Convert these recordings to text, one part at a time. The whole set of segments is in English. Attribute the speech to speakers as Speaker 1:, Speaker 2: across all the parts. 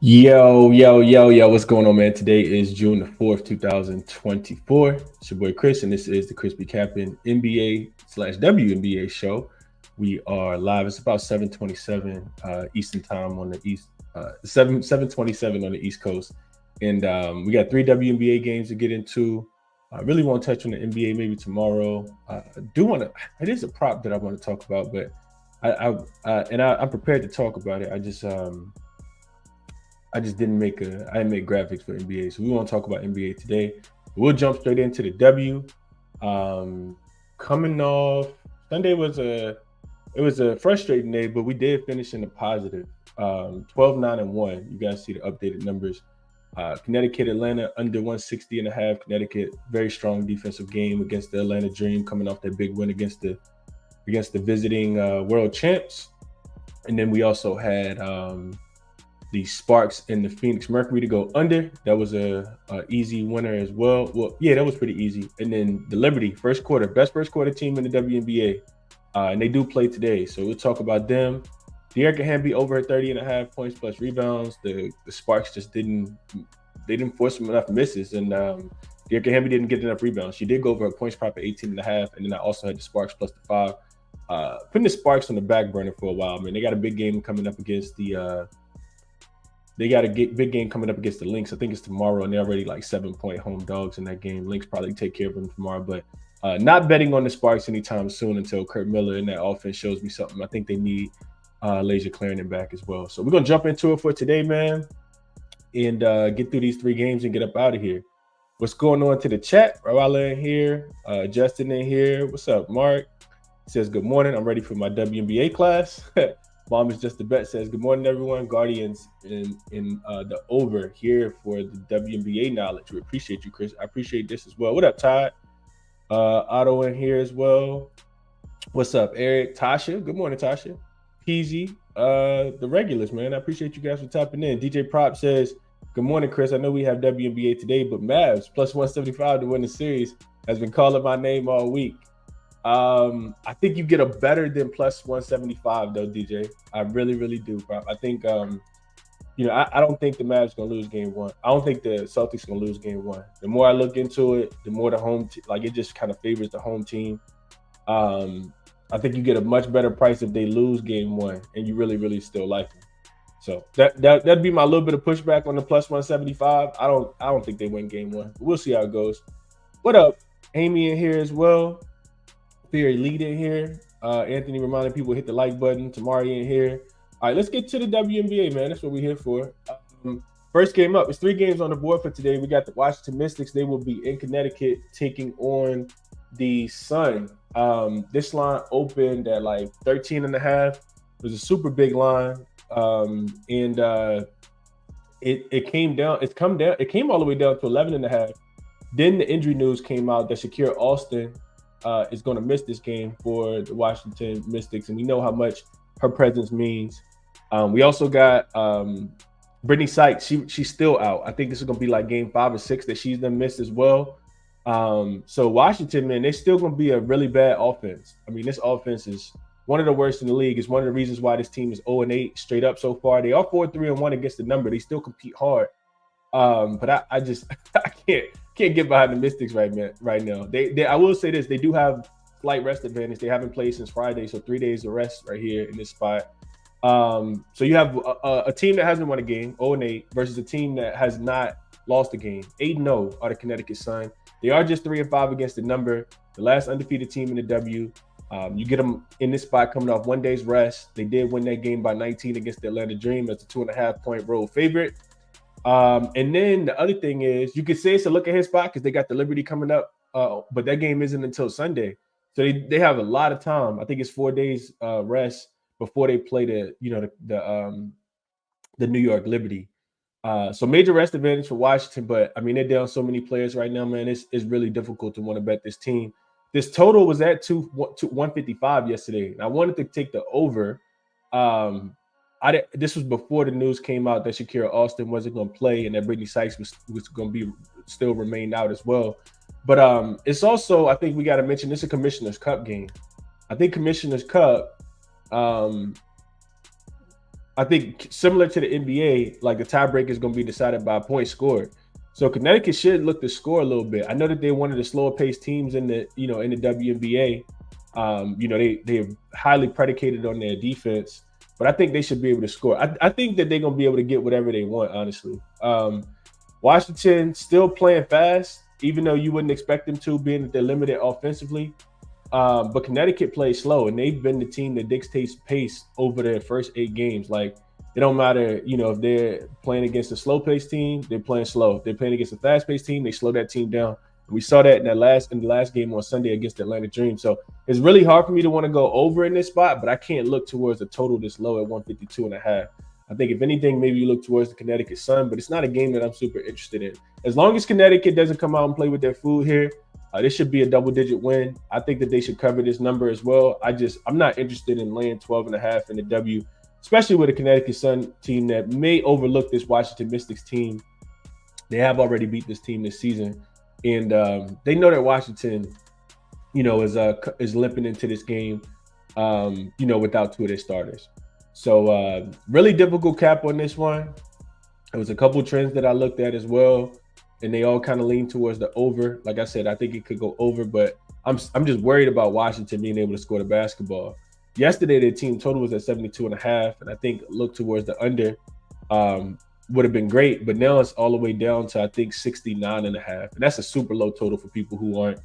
Speaker 1: Yo, what's going on, man? Today is June the 4th, 2024. It's your boy Chris, and this is the ChrisBeCappinn NBA slash WNBA show. We are live. It's about 7:27 Eastern time on the East, 7:27 on the East Coast. And we got three WNBA games to get into. I really want to touch on the NBA maybe tomorrow. I do want to, it is a prop that I want to talk about, but I'm prepared to talk about it. I just I didn't make graphics for NBA. So we want to talk about NBA today. We'll jump straight into the W. Coming off, Sunday was a frustrating day, but we did finish in the positive. 12-9-1. You guys see the updated numbers. Connecticut, Atlanta under 160.5. Connecticut, very strong defensive game against the Atlanta Dream, coming off that big win against the visiting world champs. And then we also had the Sparks and the Phoenix Mercury to go under. That was a easy winner as well. Well, yeah, that was pretty easy. And then the Liberty, best first quarter team in the WNBA. And they do play today. So we'll talk about them. De'Arica Hamby over her 30.5 points plus rebounds. The Sparks just didn't force them enough misses. And De'Arica Hamby didn't get enough rebounds. She did go over her points prop at 18.5. And then I also had the Sparks plus the 5. Putting the Sparks on the back burner for a while. Man, they got a big game coming up against the big game coming up against the Lynx. I think it's tomorrow, and they're already like 7-point home dogs in that game. Lynx probably take care of them tomorrow, but not betting on the Sparks anytime soon until Kurt Miller and that offense shows me something. I think they need Lasia Clarendon back as well. So we're going to jump into it for today, man, and get through these three games and get up out of here. What's going on to the chat? Rawala in here, Justin in here. What's up, Mark? He says, good morning. I'm ready for my WNBA class. Mom is just a bet says, good morning, everyone. Guardians in the over here for the WNBA knowledge. We appreciate you, Chris. I appreciate this as well. What up, Todd? Otto in here as well. What's up, Eric? Tasha. Good morning, Tasha. Peasy. The regulars, man. I appreciate you guys for tapping in. DJ Prop says, good morning, Chris. I know we have WNBA today, but Mavs plus 175 to win the series has been calling my name all week. I think you get a better than plus 175 though, DJ. I really, really do. I think, I don't think the Mavs gonna lose game one. I don't think the Celtics gonna lose game one. The more I look into it, the more the home it just kind of favors the home team. I think you get a much better price if they lose game one, and you really, really still like them. So that'd be my little bit of pushback on the plus 175. I don't think they win game one. But we'll see how it goes. What up, Amy in here as well. Theory lead in here. Anthony reminding people hit the like button. Tamari in here. All right, let's get to the WNBA, man. That's what we're here for. First game up. It's 3 games on the board for today. We got the Washington Mystics. They will be in Connecticut taking on the Sun. This line opened at like 13.5. It was a super big line. It came down. It came all the way down to 11.5. Then the injury news came out that Shakira Austin is going to miss this game for the Washington Mystics, and we know how much her presence means. We also got Brittany Sykes. She's still out. I think this is going to be like game 5 or 6 that she's done missed as well. So Washington, man, they're still going to be a really bad offense. I mean, this offense is one of the worst in the league. It's one of the reasons why this team is 0-8 straight up so far. They are 4-3-1 against the number. They still compete hard. But I just I can't get behind the Mystics right now. They I will say this, they do have slight rest advantage. They haven't played since Friday, so 3 days of rest right here in this spot. So you have a team that hasn't won a game, 0-8, versus a team that has not lost a game. 8-0 are the Connecticut Sun. They are just 3-5 against the number, the last undefeated team in the W. You get them in this spot coming off 1 day's rest. They did win that game by 19 against the Atlanta Dream as a 2.5-point road favorite. And then the other thing is, you could say it's a look ahead spot because they got the Liberty coming up, but that game isn't until Sunday, so they have a lot of time. I think it's 4 days rest before they play the New York Liberty. So major rest advantage for Washington, but I mean they're down so many players right now, man. It's really difficult to want to bet this team. This total was at 155 yesterday, and I wanted to take the over. This was before the news came out that Shakira Austin wasn't going to play and that Brittany Sykes was going to be still remain out as well. But it's also, I think we got to mention, this is a Commissioner's Cup game. I think Commissioner's Cup, I think similar to the NBA, like the tiebreaker is going to be decided by points scored. So Connecticut should look to score a little bit. I know that they're one of the slower paced teams in the in the WNBA. They're highly predicated on their defense, but I think they should be able to score. I think that they're going to be able to get whatever they want. Honestly, Washington still playing fast, even though you wouldn't expect them to, being that they're limited offensively. But Connecticut plays slow, and they've been the team that dictates pace over their first 8 games. Like, it don't matter, if they're playing against a slow-paced team, they're playing slow. If they're playing against a fast-paced team, they slow that team down. We saw that in the last game on Sunday against the Atlanta Dream. So it's really hard for me to want to go over in this spot, but I can't look towards a total this low at 152.5. I think if anything, maybe you look towards the Connecticut Sun, but it's not a game that I'm super interested in. As long as Connecticut doesn't come out and play with their food here, this should be a double-digit win. I think that they should cover this number as well. I'm not interested in laying 12.5 in the W, especially with a Connecticut Sun team that may overlook this Washington Mystics team. They have already beat this team this season, and they know that Washington, is limping into this game, without 2 of their starters. So really difficult cap on this one. There was a couple trends that I looked at as well, and they all kind of lean towards the over. Like I said, I think it could go over, but I'm just worried about Washington being able to score the basketball. Yesterday, their team total was at 72.5, and I think look towards the under would have been great, but now it's all the way down to, I think, 69.5, and that's a super low total for people who aren't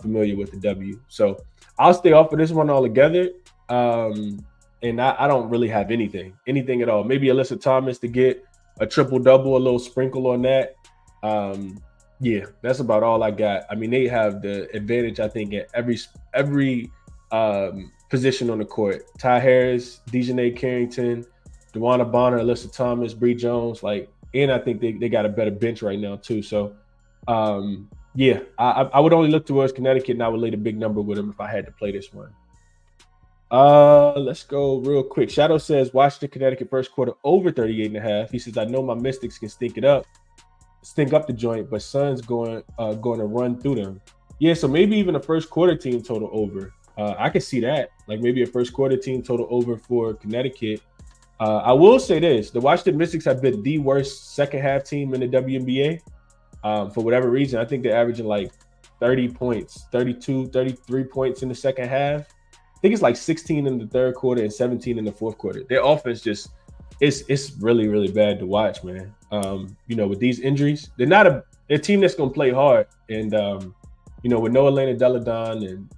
Speaker 1: familiar with the W. So I'll stay off of this one altogether, and I don't really have anything at all. Maybe Alyssa Thomas to get a triple-double, a little sprinkle on that. Yeah, that's about all I got. I mean, they have the advantage, I think, at every position on the court. Ty Harris, Dejanay Carrington, DeWanna Bonner, Alyssa Thomas, Bree Jones, and I think they got a better bench right now too. So, yeah, I would only look towards Connecticut, and I would lay the big number with them if I had to play this one. Let's go real quick. Shadow says Washington, Connecticut first quarter over 38.5. He says, I know my Mystics can stink up the joint, but Suns going to run through them. Yeah, so maybe even a first quarter team total over. I can see that. Like maybe a first quarter team total over for Connecticut. I will say this. The Washington Mystics have been the worst second half team in the WNBA. For whatever reason, I think they're averaging like 30 points, 32, 33 points in the second half. I think it's like 16 in the third quarter and 17 in the fourth quarter. Their offense just it's really, really bad to watch, man. With these injuries, they're a team that's gonna play hard. And with no Elena Deladon and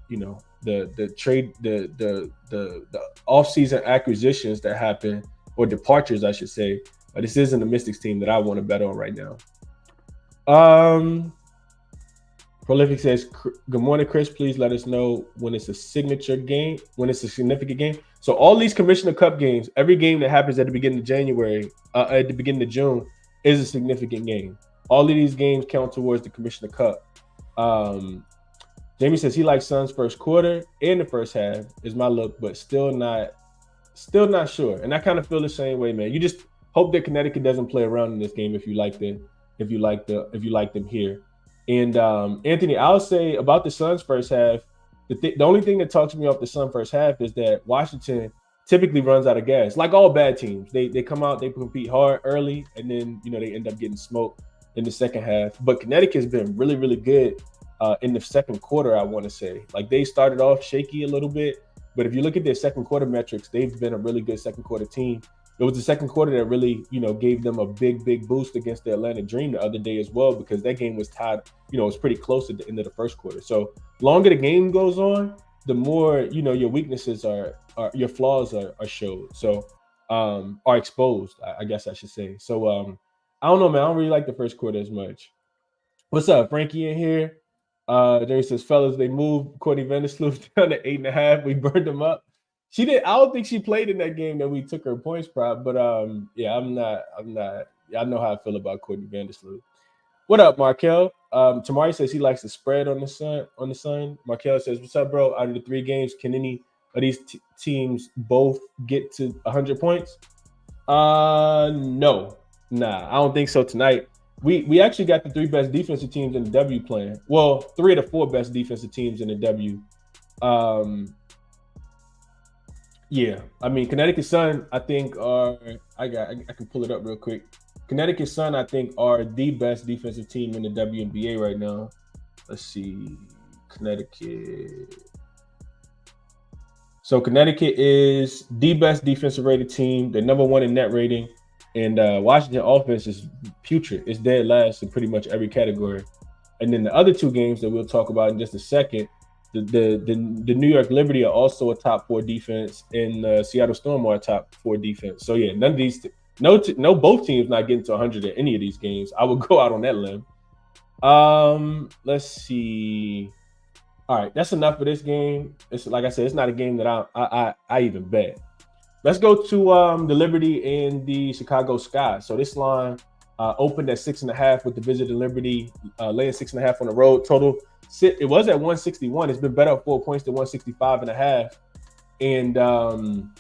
Speaker 1: the trade, the offseason acquisitions that happen, or departures, I should say, this isn't a Mystics team that I want to bet on right now. Prolific says, good morning, Chris. Please let us know when it's a significant game. So all these Commissioner Cup games, every game that happens at the beginning of January, at the beginning of June, is a significant game. All of these games count towards the Commissioner Cup. Jamie says he likes Suns first quarter and the first half is my look, but still not sure. And I kind of feel the same way, man. You just hope that Connecticut doesn't play around in this game if you like them here. And Anthony, I'll say about the Suns first half, the only thing that talks me off the Suns first half is that Washington typically runs out of gas. Like all bad teams, they come out, they compete hard early, and then they end up getting smoked in the second half. But Connecticut's been really, really good in the second quarter, I want to say. Like they started off shaky a little bit, but if you look at their second quarter metrics, they've been a really good second quarter team. It was the second quarter that really, gave them a big, big boost against the Atlanta Dream the other day as well, because that game was tied, it was pretty close at the end of the first quarter. So longer the game goes on, the more, your weaknesses are your flaws are showed. So are exposed, I guess I should say. So I don't know, man. I don't really like the first quarter as much. What's up, Frankie in here? There says, fellas, they moved Courtney Vandersloot down to 8.5. We burned them up. She did. I don't think she played in that game that we took her points prop, but yeah, I'm not. I know how I feel about Courtney Vandersloot. What up, Markel? Tamari says he likes the spread on the Sun. Markel says, what's up, bro? Out of the 3 games, can any of these teams both get to 100 points? No. Nah, I don't think so tonight. We actually got the 3 best defensive teams in the W playing. Well, 3 of the 4 best defensive teams in the W. Yeah, I mean Connecticut Sun, I think I can pull it up real quick. Connecticut Sun, I think, are the best defensive team in the WNBA right now. Let's see, Connecticut. So Connecticut is the best defensive rated team. They're number one in net rating, and Washington offense is putrid. It's dead last in pretty much every category. And then the other two games that we'll talk about in just a second, the New York Liberty are also a top 4 defense, and Seattle Storm are a top 4 defense. So yeah, none of these, no, both teams not getting to 100 in any of these games. I would go out on that limb. Let's see. All right, that's enough for this game. It's like I said, it's not a game that I even bet. Let's go to the Liberty and the Chicago Sky. So this line opened at 6.5 with the visitor Liberty laying 6.5 on the road. Total it was at 161. It's been better at 4 points to 165.5. And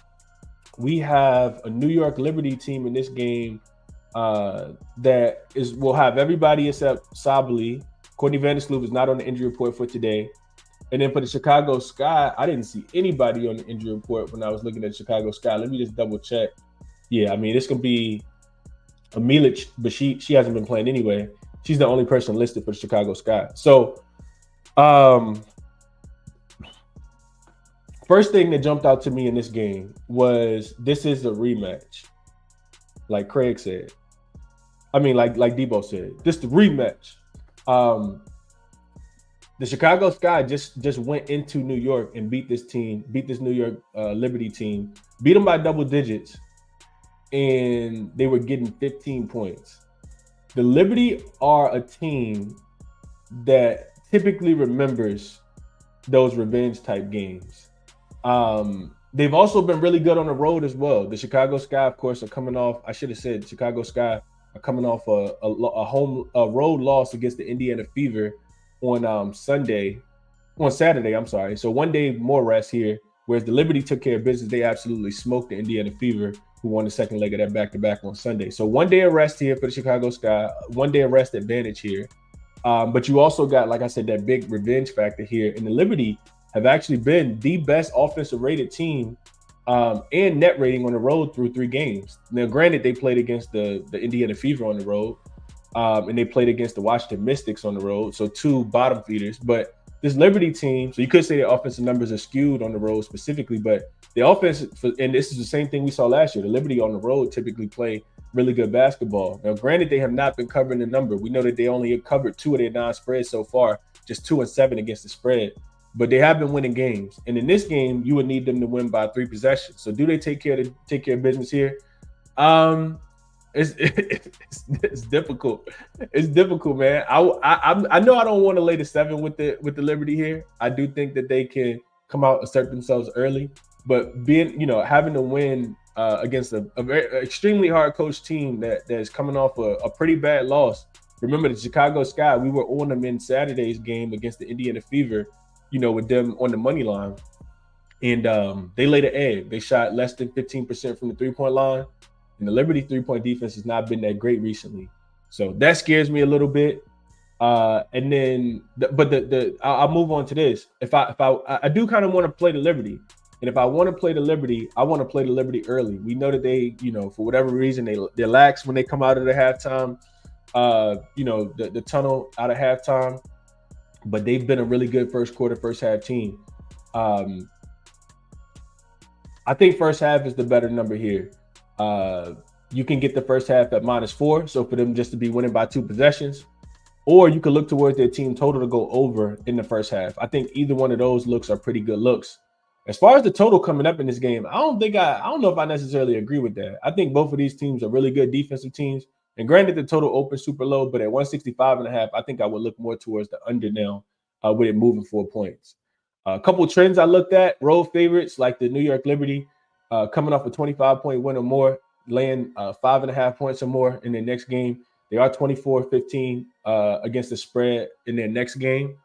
Speaker 1: we have a New York Liberty team in this game that will have everybody except Sabally. Courtney Vandersloot is not on the injury report for today. And then for the Chicago Sky, I didn't see anybody on the injury report when I was looking at Chicago Sky. Let me just double check. Yeah, I mean, it's going to be a Milic, but she hasn't been playing anyway. She's the only person listed for the Chicago Sky. So, first thing that jumped out to me in this game was this is a rematch. Like Craig said. I mean, like Debo said. This is the rematch. The Chicago Sky just went into New York and beat this New York Liberty team, beat them by double digits, and they were getting 15 points. The Liberty are a team that typically remembers those revenge type games. They've also been really good on the road as well. The Chicago Sky, of course, are coming off. I should have said Chicago Sky are coming off a road loss against the Indiana Fever on Saturday. I'm sorry. So one day more rest here, whereas the Liberty took care of business. They absolutely smoked the Indiana Fever, who won the second leg of that back-to-back on Sunday. So one day of rest here for the Chicago Sky, one day of rest advantage here. But you also got, like I said, that big revenge factor here. And the Liberty have actually been the best offensive rated team and net rating on the road through 3 games. Now, granted, they played against the Indiana Fever on the road, and they played against the Washington Mystics on the road, so 2 bottom feeders. But this Liberty team, so you could say their offensive numbers are skewed on the road specifically, but the offense, and this is the same thing we saw last year, the Liberty on the road typically play really good basketball. Now, granted, they have not been covering the number. We know that they only have covered 2 of their 9 spreads so far, just 2-7 against the spread. But they have been winning games. And in this game, you would need them to win by 3 possessions. So do they take care of business here? It's difficult. It's difficult, man. I know I don't want to lay the 7 with the Liberty here. I do think that they can come out, assert themselves early, but having to win against a very extremely hard coached team that is coming off a pretty bad loss. Remember the Chicago Sky, we were on them in Saturday's game against the Indiana Fever, with them on the money line. And they laid an egg. They shot less than 15% from the 3-point line. And the Liberty 3-point defense has not been that great recently. So that scares me a little bit. And then, I'll move on to this. If I do kind of want to play the Liberty. And if I want to play the Liberty, I want to play the Liberty early. We know that they, for whatever reason, they're lax when they come out of the halftime, the tunnel out of halftime. But they've been a really good first half team. I think first half is the better number here. You can get the first half at -4, so for them just to be winning by 2 possessions, or you can look towards their team total to go over in the first half. I think either one of those looks are pretty good looks. As far as the total coming up in this game, I don't know if I necessarily agree with that. I think both of these teams are really good defensive teams. And granted, the total opens super low, but at 165.5, I think I would look more towards the under now with it moving 4 points. A couple of trends I looked at, road favorites like the New York Liberty coming off a 25-point win or more, laying 5.5 points or more in their next game. They are 24-15 against the spread in their next game.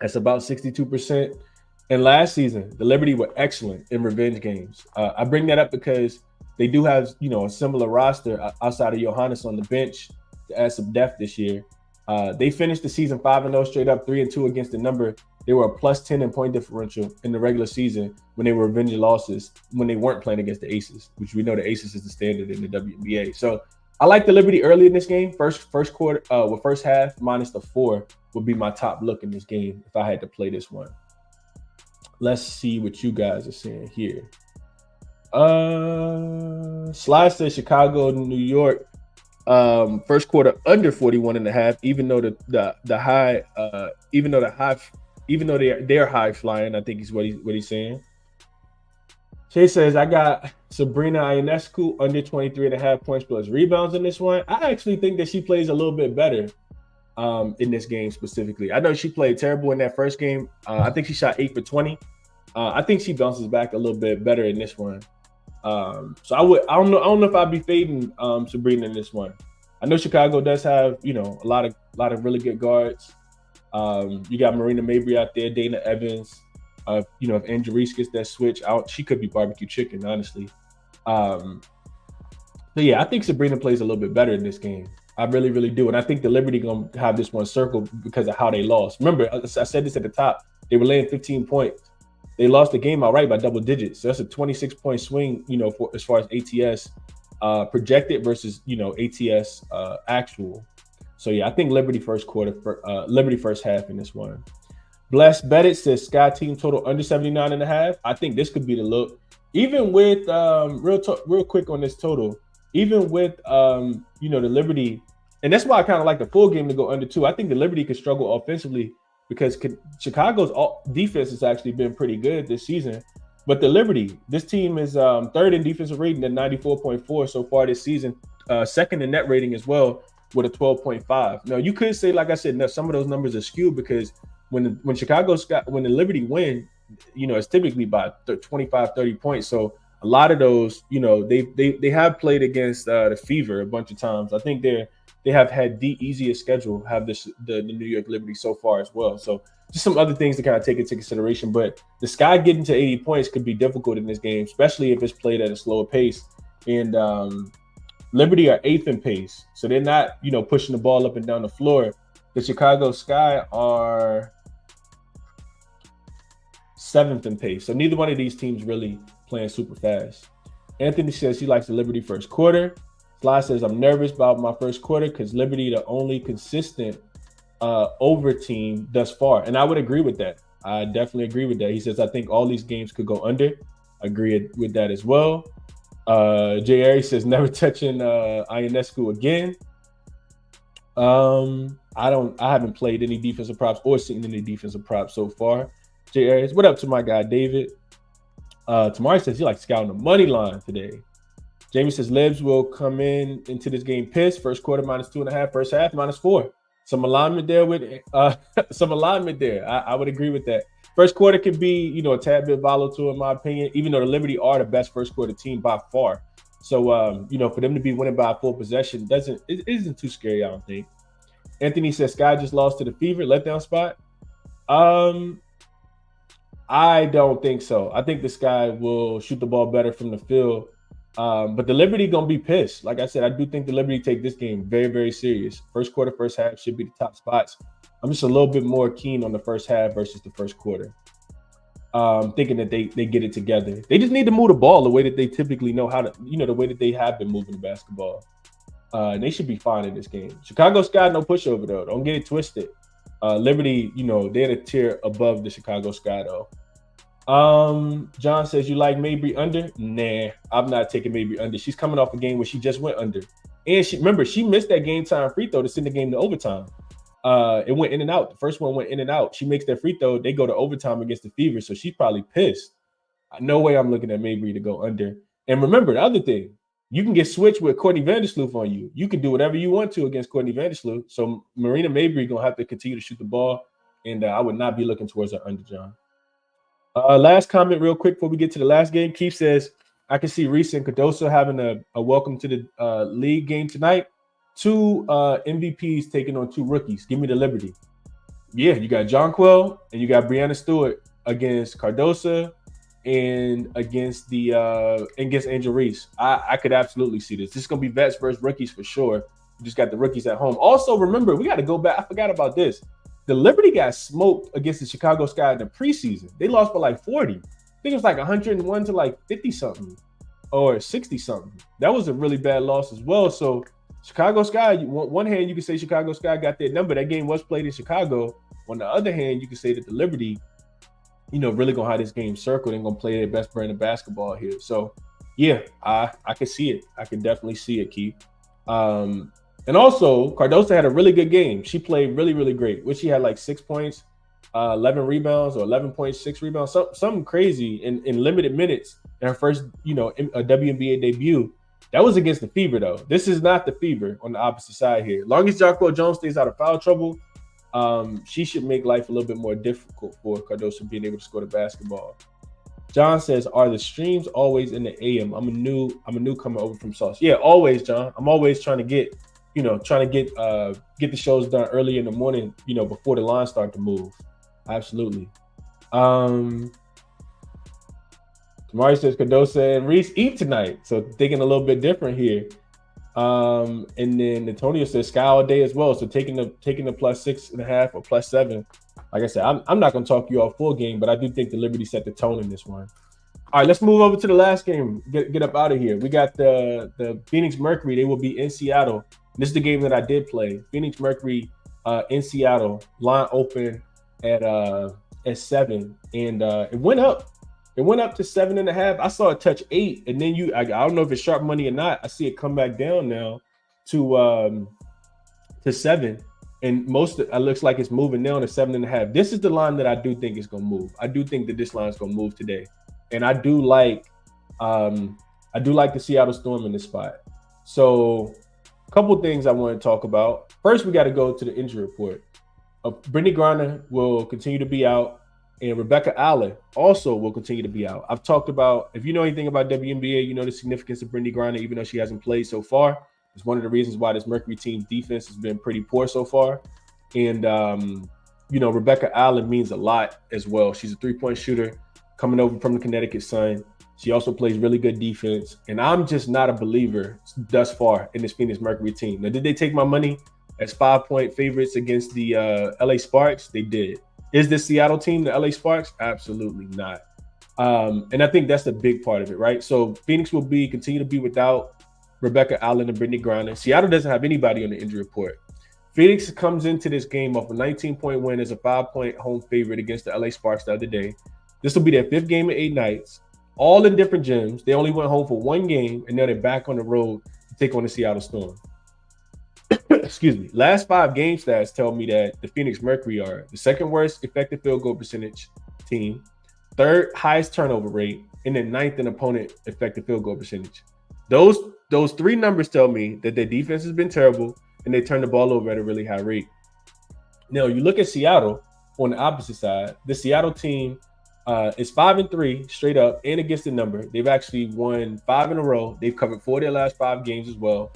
Speaker 1: That's about 62%. And last season, the Liberty were excellent in revenge games. I bring that up because they do have, a similar roster outside of Johannes on the bench to add some depth this year. They finished the season 5-0 straight up, 3-2 against the number. they were a +10 in point differential in the regular season when they were avenging losses when they weren't playing against the Aces, which we know the Aces is the standard in the WNBA. So I like the Liberty early in this game. First quarter, first half -4 would be my top look in this game if I had to play this one. Let's see what you guys are saying here. Sly says Chicago, New York. First quarter under 41.5, even though they're high flying, I think is what he's saying. Chase says I got Sabrina Ionescu under 23.5 points plus rebounds in this one. I actually think that she plays a little bit better in this game specifically. I know she played terrible in that first game. I think she shot 8 for 20. I think she bounces back a little bit better in this one. So I don't know if I'd be fading Sabrina in this one. I know Chicago does have, a lot of really good guards. You got Marina Mabry out there, Dana Evans. If Angel Reese gets that switch out, she could be barbecue chicken, honestly. So yeah, I think Sabrina plays a little bit better in this game. I really, really do. And I think the Liberty gonna have this one circled because of how they lost. Remember, I said this at the top. They were laying 15 points. They lost the game outright by double digits. So that's a 26-point swing, for as far as ATS projected versus, ATS actual. So yeah, I think Liberty first half in this one. Blessed Bettit says Sky team total under 79.5. I think this could be the look. Even with real quick on this total, even with the Liberty, and that's why I kind of like the full game to go under 2. I think the Liberty could struggle offensively because Chicago's defense has actually been pretty good this season. But the Liberty, this team is third in defensive rating at 94.4 so far this season, second in net rating as well with a 12.5. Now you could say, like I said, some of those numbers are skewed because when the Liberty win, it's typically by 25, 30 points. So a lot of those, they have played against the Fever a bunch of times. I think they have had the easiest schedule, the New York Liberty so far as well. So just some other things to kind of take into consideration. But the Sky getting to 80 points could be difficult in this game, especially if it's played at a slower pace. And Liberty are 8th in pace. So they're not, pushing the ball up and down the floor. The Chicago Sky are 7th in pace. So neither one of these teams really playing super fast. Anthony says he likes the Liberty first quarter. Sly says I'm nervous about my first quarter because Liberty the only consistent over team thus far. And I would agree with that. I definitely agree with that. He says I think all these games could go under. Agreed with that as well. Jay Ari says never touching Ionescu again. I haven't played any defensive props or seen any defensive props so far. Jay Arias, what up to my guy David? Tamari says he likes scouting the money line today. Jamie says Libs will come into this game pissed. First quarter -2.5, first half -4. Some alignment there I would agree with that. First quarter could be, a tad bit volatile in my opinion, even though the Liberty are the best first quarter team by far. So, for them to be winning by a full possession isn't too scary, I don't think. Anthony says Sky just lost to the Fever, letdown spot. I don't think so. I think the Sky will shoot the ball better from the field. But the Liberty going to be pissed. Like I said, I do think the Liberty take this game very, very serious. First quarter, first half should be the top spots. I'm just a little bit more keen on the first half versus the first quarter. Thinking that they get it together. They just need to move the ball the way that they typically know how to, the way that they have been moving the basketball. And they should be fine in this game. Chicago Sky, no pushover, though. Don't get it twisted. Liberty, they're a tier above the Chicago Sky, though. John says you like Mabry under? Nah, I'm not taking Mabry under. She's coming off a game where she just went under. And she missed that game time free throw to send the game to overtime. It went in and out. The first one went in and out. She makes that free throw. They go to overtime against the Fever, so she's probably pissed. No way I'm looking at Mabry to go under. And remember, the other thing, you can get switched with Courtney Vandersloot on you. You can do whatever you want to against Courtney Vandersloot. So Marina Mabry going to have to continue to shoot the ball, and I would not be looking towards her under, John. Last comment real quick before we get to the last game. Keith says, I can see Reese and Cardoso having a welcome to the league game tonight. 2 MVPs taking on 2 rookies. Give me the Liberty. Yeah, you got Jonquel and you got Breanna Stewart against Cardoso and against Angel Reese. I could absolutely see this. This is going to be vets versus rookies for sure. You just got the rookies at home. Also, remember, we got to go back. I forgot about this. The Liberty got smoked against the Chicago Sky in the preseason. They lost by like 40. I think it was like 101 to like 50 something or 60 something. That was a really bad loss as well. So Chicago Sky, on one hand, you can say Chicago Sky got their number. That game was played in Chicago. On the other hand, you can say that the Liberty, really gonna have this game circled and gonna play their best brand of basketball here. So yeah, I can see it. I can definitely see it, Keith. And also, Cardoso had a really good game. She played really, really great. She had like 6 points, 11 rebounds or 11.6 rebounds, something crazy in limited minutes in her first, a WNBA debut. That was against the Fever, though. This is not the Fever on the opposite side here. As long as Jacquel Jones stays out of foul trouble, she should make life a little bit more difficult for Cardoso being able to score the basketball. John says, "Are the streams always in the AM? I'm a newcomer over from Sauce." Yeah, always, John. I'm always trying to get the shows done early in the morning, before the lines start to move. Absolutely. Tamari says Cardoso and Reese eat tonight, so thinking a little bit different here. And then Antonio says Sky all day as well, so taking the +6.5 or +7. Like I said, I'm not going to talk you off full game, but I do think the Liberty set the tone in this one. All right, let's move over to the last game. Get up out of here. We got the Phoenix Mercury. They will be in Seattle. This is the game that I did play. Phoenix Mercury in Seattle. Line open at 7, and it went up. It went up to 7.5. I saw it touch 8, and then I don't know if it's sharp money or not. I see it come back down now to 7. And it looks like it's moving down to 7.5. This is the line that I do think is going to move. I do think that this line is going to move today, and I do like the Seattle Storm in this spot. So, a couple things I want to talk about. First, we got to go to the injury report. Brittany Griner will continue to be out, and Rebecca Allen also will continue to be out. I've talked about, if you know anything about WNBA, you know the significance of Brittany Griner, even though she hasn't played so far. It's one of the reasons why this Mercury team's defense has been pretty poor so far. And, Rebecca Allen means a lot as well. She's a three-point shooter coming over from the Connecticut Sun. She also plays really good defense. And I'm just not a believer thus far in this Phoenix Mercury team. Now, did they take my money as 5-point favorites against the LA Sparks? They did. Is this Seattle team the LA Sparks? Absolutely not. And I think that's a big part of it, right? So Phoenix will continue to be without Rebecca Allen and Brittany Griner. Seattle doesn't have anybody on the injury report. Phoenix comes into this game off a 19-point win as a 5-point home favorite against the LA Sparks the other day. This will be their 5th game in 8 nights, all in different gyms. They only went home for 1 game, and now they're back on the road to take on the Seattle Storm. Excuse me. Last 5 game stats tell me that the Phoenix Mercury are the 2nd worst effective field goal percentage team, 3rd highest turnover rate, and then 9th in opponent effective field goal percentage. Those 3 numbers tell me that their defense has been terrible and they turn the ball over at a really high rate. Now, you look at Seattle on the opposite side. The Seattle team is 5-3 straight up and against the number. They've actually won 5 in a row. They've covered 4 of their last 5 games as well.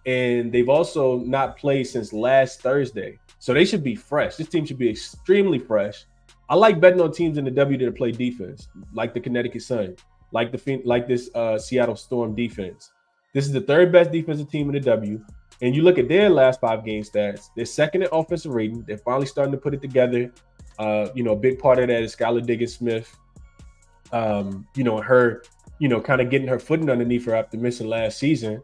Speaker 1: And they've also not played since last Thursday. So they should be fresh. This team should be extremely fresh. I like betting on teams in the W that play defense, like the Connecticut Sun, like this Seattle Storm defense. This is the 3rd best defensive team in the W. And you look at their last 5 game stats, they're 2nd in offensive rating. They're finally starting to put it together. A big part of that is Skylar Diggins-Smith, her, kind of getting her footing underneath her after missing last season.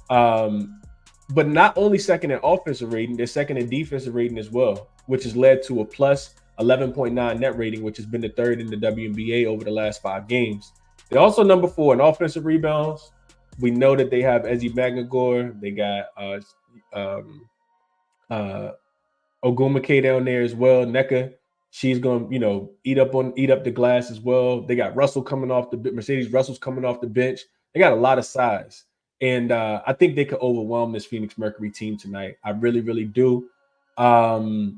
Speaker 1: But not only 2nd in offensive rating, they're 2nd in defensive rating as well, which has led to a plus 11.9 net rating, which has been the 3rd in the WNBA over the last 5 games. They're also number 4 in offensive rebounds. We know that they have Ezzy Magnagor. They got Ogumake down there as well. NECA, she's going to, eat up the glass as well. They got Russell coming off Mercedes Russell's coming off the bench. They got a lot of size. And I think they could overwhelm this Phoenix Mercury team tonight. I really, really do. So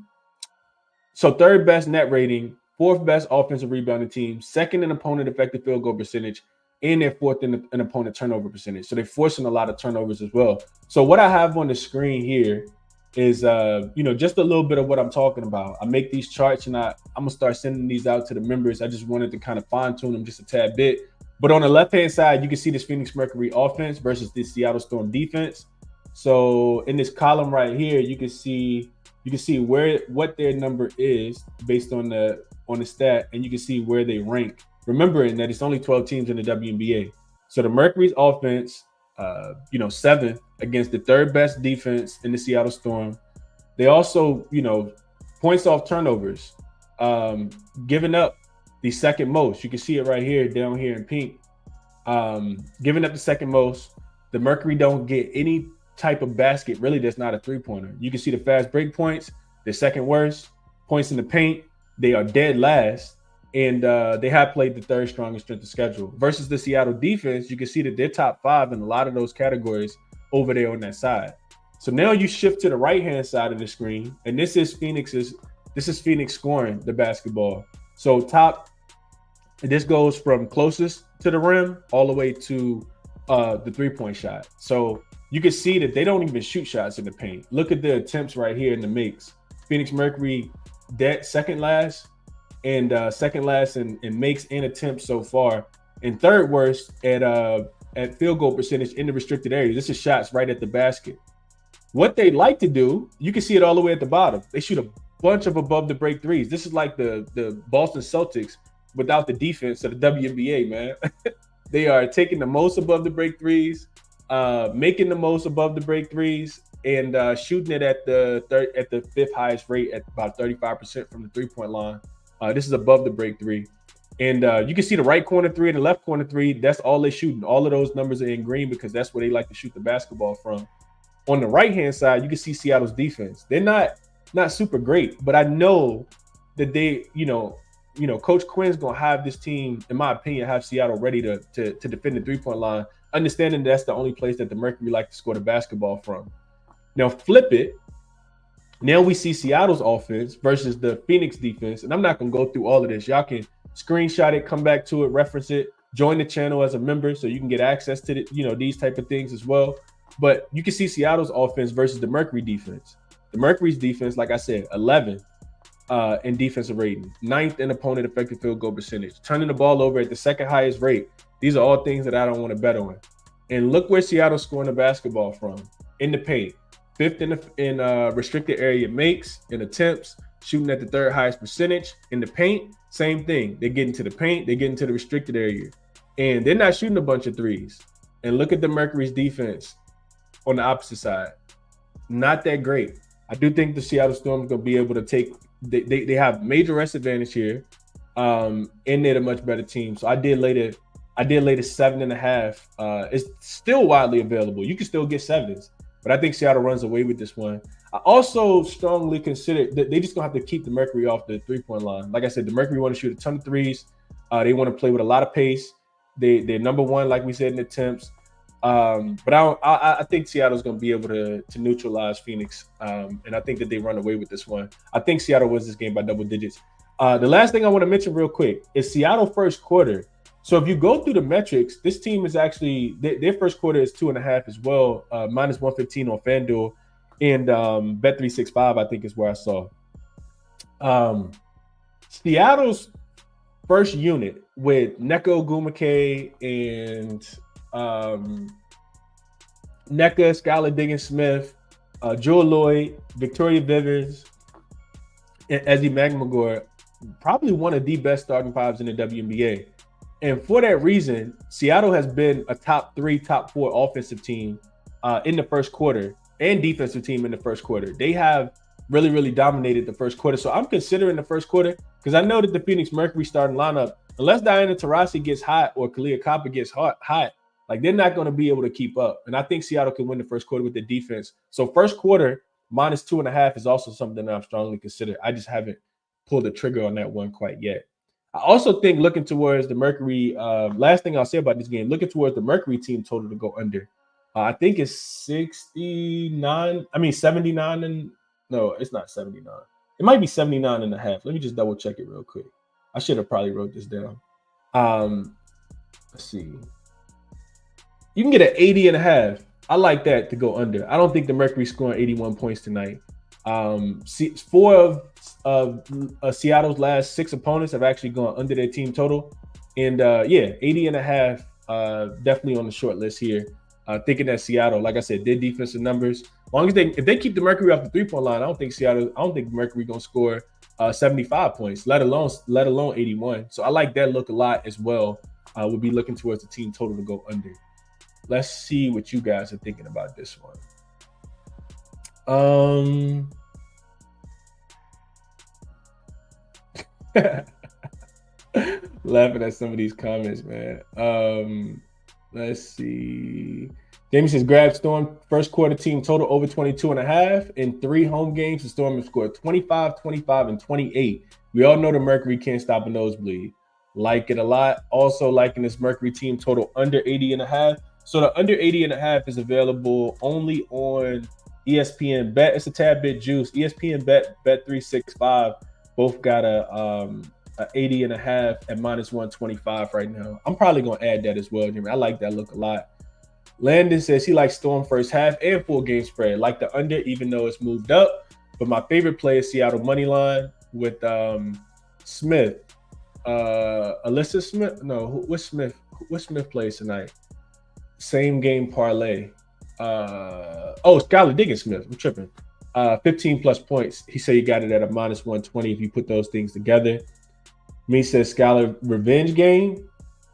Speaker 1: 3rd best net rating, 4th best offensive rebounding team, 2nd in opponent effective field goal percentage, and they're 4th in opponent turnover percentage. So they're forcing a lot of turnovers as well. So what I have on the screen here is, just a little bit of what I'm talking about. I make these charts and I'm going to start sending these out to the members. I just wanted to kind of fine tune them just a tad bit. But on the left-hand side, you can see this Phoenix Mercury offense versus the Seattle Storm defense. So in this column right here, you can see you can see what their number is based on the stat, and you can see where they rank. Remembering that it's only 12 teams in the WNBA. So the Mercury's offense, 7th against the 3rd best defense in the Seattle Storm. They also, points off turnovers, giving up the 2nd most. You can see it right here, down here in pink. Giving up the 2nd most. The Mercury don't get any type of basket, really, that's not a 3-pointer. You can see the fast break points, they're 2nd worst. Points in the paint, they are dead last. And they have played the 3rd strongest strength of schedule. Versus the Seattle defense, you can see that they're top 5 in a lot of those categories over there on that side. So now you shift to the right-hand side of the screen, and this is Phoenix scoring the basketball. So this goes from closest to the rim all the way to the 3-point shot. So you can see that they don't even shoot shots in the paint. Look at the attempts right here in the makes. Phoenix Mercury dead 2nd last, and 2nd last in makes and attempts so far, and 3rd worst at field goal percentage in the restricted area. This is shots right at the basket. What they like to do, you can see it all the way at the bottom. They shoot a bunch of above the break threes. This is like the Boston Celtics without the defense of the WNBA, man. They are taking the most above the break threes, making the most above the break threes, and shooting it at the 5th highest rate at about 35% from the 3-point line. This is above the break 3. And you can see the right corner 3 and the left corner 3. That's all they're shooting. All of those numbers are in green because that's where they like to shoot the basketball from. On the right-hand side, you can see Seattle's defense. They're not super great, but I know that they, Coach Quinn's going to have this team, in my opinion, have Seattle ready to defend the 3-point line, understanding that's the only place that the Mercury like to score the basketball from. Now flip it. Now we see Seattle's offense versus the Phoenix defense, and I'm not going to go through all of this. Y'all can screenshot it, come back to it, reference it, join the channel as a member so you can get access to these type of things as well. But you can see Seattle's offense versus the Mercury defense. The Mercury's defense, like I said, 11th in defensive rating, 9th in opponent effective field goal percentage, turning the ball over at the 2nd highest rate. These are all things that I don't want to bet on. And look where Seattle's scoring the basketball from in the paint. 5th in restricted area makes and attempts, shooting at the 3rd highest percentage. In the paint, same thing. They get into the paint, they get into the restricted area, and they're not shooting a bunch of threes. And look at the Mercury's defense on the opposite side. Not that great. I do think the Seattle Storm is going to be able to take – they have major rest advantage here, and they're a much better team. So I did lay the 7.5. It's still widely available. You can still get 7s, but I think Seattle runs away with this one. I also strongly consider that they just going to have to keep the Mercury off the 3-point line. Like I said, the Mercury want to shoot a ton of threes. They want to play with a lot of pace. They're number 1, like we said, in attempts. But I think Seattle's going to be able to neutralize Phoenix, and I think that they run away with this one. I think Seattle wins this game by double digits. The last thing I want to mention real quick is Seattle first quarter. So if you go through the metrics, this team is actually their first quarter is 2.5 as well, minus 115 on FanDuel, and Bet365 I think is where I saw. Seattle's first unit with Neko Gumake and Nneka, Skylar Diggins-Smith, Jewel Lloyd, Victoria Vivers, and Ezzie Magmagor, probably one of the best starting 5s in the WNBA. And for that reason, Seattle has been a top 3, top 4 offensive team in the first quarter and defensive team in the first quarter. They have really, really dominated the first quarter. So I'm considering the first quarter because I know that the Phoenix Mercury starting lineup, unless Diana Taurasi gets hot or Kalia Kappa gets hot, like they're not going to be able to keep up. And I think Seattle can win the first quarter with their defense. So first quarter minus 2.5 is also something that I'm strongly considering. I just haven't pulled the trigger on that one quite yet. I also think looking towards the Mercury, last thing I'll say about this game, looking towards the Mercury team total to go under. I think it's 79. I mean, 79 and no, it's not 79. It might be 79.5. Let me just double check it real quick. I should have probably wrote this down. Let's see. You can get an 80.5. I like that to go under. I don't think the Mercury scoring 81 points tonight. 4 of Seattle's last 6 opponents have actually gone under their team total. And 80.5 definitely on the short list here. thinking that Seattle, like I said, their defensive numbers, as long as if they keep the Mercury off the 3-point line, I don't think Mercury gonna score 75 points, let alone 81. So I like that look a lot as well. We'll be looking towards the team total to go under. Let's see what you guys are thinking about this one. Laughing at some of these comments, man. Let's see. Jamie says, grab Storm first quarter team total over 22.5. In 3 home games, the Storm have scored 25, 25, and 28. We all know the Mercury can't stop a nosebleed. Like it a lot. Also liking this Mercury team total under 80.5. So the under 80.5 is available only on ESPN Bet. It's a tad bit juice. ESPN Bet 365 both got a 80.5 at -125 right now. I'm probably gonna add that as well, Jimmy. I like that look a lot. Landon says he likes Storm first half and full game spread. Like the under, even though it's moved up. But my favorite play is Seattle money line with Smith. Alyssa Smith? No, what's Smith? What Smith plays tonight? Same game parlay. Skylar Diggins Smith. I'm tripping. 15 plus points. He said he got it at a -120 if you put those things together. Me says Skylar revenge game.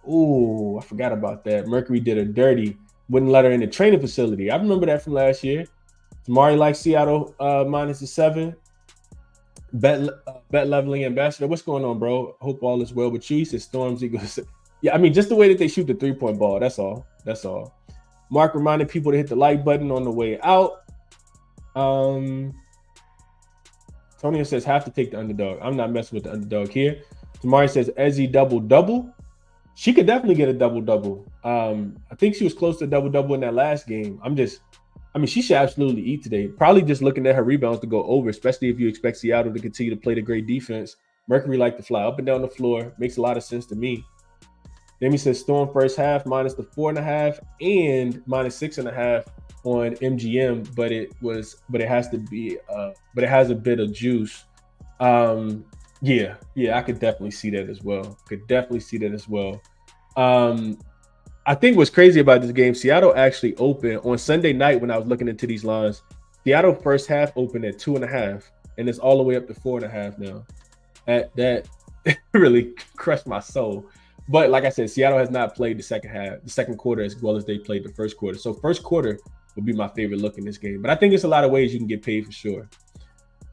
Speaker 1: Ooh, I forgot about that. Mercury did her dirty. Wouldn't let her in the training facility. I remember that from last year. Tamari likes Seattle -7. Bet leveling ambassador. What's going on, bro? Hope all is well with you. He says Storms Eagles. Yeah, I mean, just the way that they shoot the 3-point ball. That's all. Mark reminded people to hit the like button on the way out. Tonya says have to take the underdog. I'm not messing with the underdog here. Tamari says Ezzy double. She could definitely get a double. I think she was close to double in that last game. She should absolutely eat today. Probably just looking at her rebounds to go over, especially if you expect Seattle to continue to play the great defense. Mercury like to fly up and down the floor. Makes a lot of sense to me. Jamie says Storm first half minus the 4.5 and -6.5 on MGM, but it has to be but it has a bit of juice. Yeah, I could definitely see that as well. I think what's crazy about this game, Seattle actually opened on Sunday night when I was looking into these lines. Seattle first half opened at 2.5, and it's all the way up to 4.5 now. That really crushed my soul. But like I said, Seattle has not played the second quarter as well as they played the first quarter. So first quarter would be my favorite look in this game. But I think there's a lot of ways you can get paid for sure.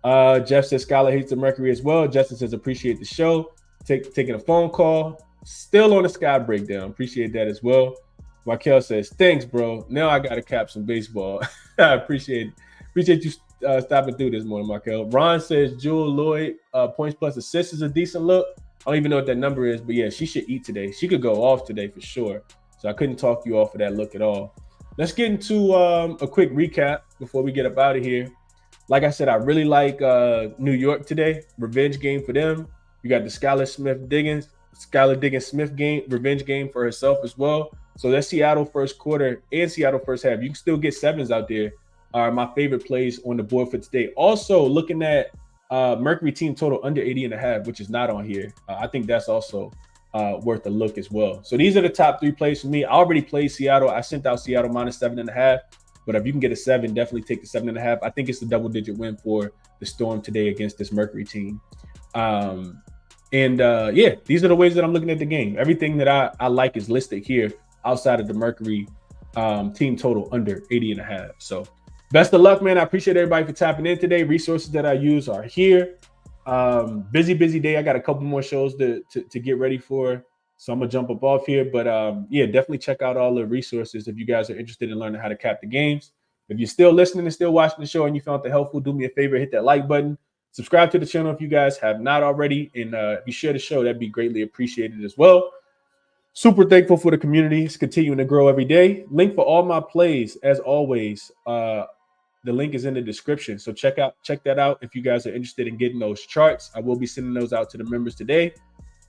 Speaker 1: Jeff says Skylar hates the Mercury as well. Justin says appreciate the show. Taking a phone call. Still on the Sky breakdown. Appreciate that as well. Markel says thanks, bro. Now I got to cap some baseball. I appreciate you stopping through this morning, Markel. Ron says Jewel Lloyd points plus assists is a decent look. I don't even know what that number is, but yeah, she should eat today. She could go off today for sure. So I couldn't talk you off of that look at all. Let's get into a quick recap before we get up out of here. Like I said, I really like New York today. Revenge game for them. You got the Skylar Diggins Smith game, revenge game for herself as well. So that's Seattle first quarter and Seattle first half. You can still get 7s out there. Are my favorite plays on the board for today. Also looking at Mercury team total under 80.5, which is not on here. I think that's also worth a look as well. So these are the top 3 plays for me. I already played Seattle. I sent out Seattle -7.5. But if you can get a 7, definitely take the 7.5. I think it's a double-digit win for the Storm today against this Mercury team. Yeah, these are the ways that I'm looking at the game. Everything that I like is listed here outside of the Mercury team total under 80.5. So best of luck, man. I appreciate everybody for tapping in today. Resources that I use are here. Busy day. I got a couple more shows to get ready for. So I'm going to jump up off here. But yeah, definitely check out all the resources if you guys are interested in learning how to cap the games. If you're still listening and still watching the show and you found it helpful, do me a favor, hit that like button. Subscribe to the channel if you guys have not already. And if you share the show, that'd be greatly appreciated as well. Super thankful for the community. It's continuing to grow every day. Link for all my plays, as always. The link is in the description. So check that out if you guys are interested in getting those charts. I will be sending those out to the members today.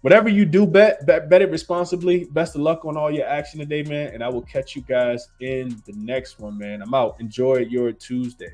Speaker 1: Whatever you do, bet it responsibly. Best of luck on all your action today, man. And I will catch you guys in the next one, man. I'm out. Enjoy your Tuesday.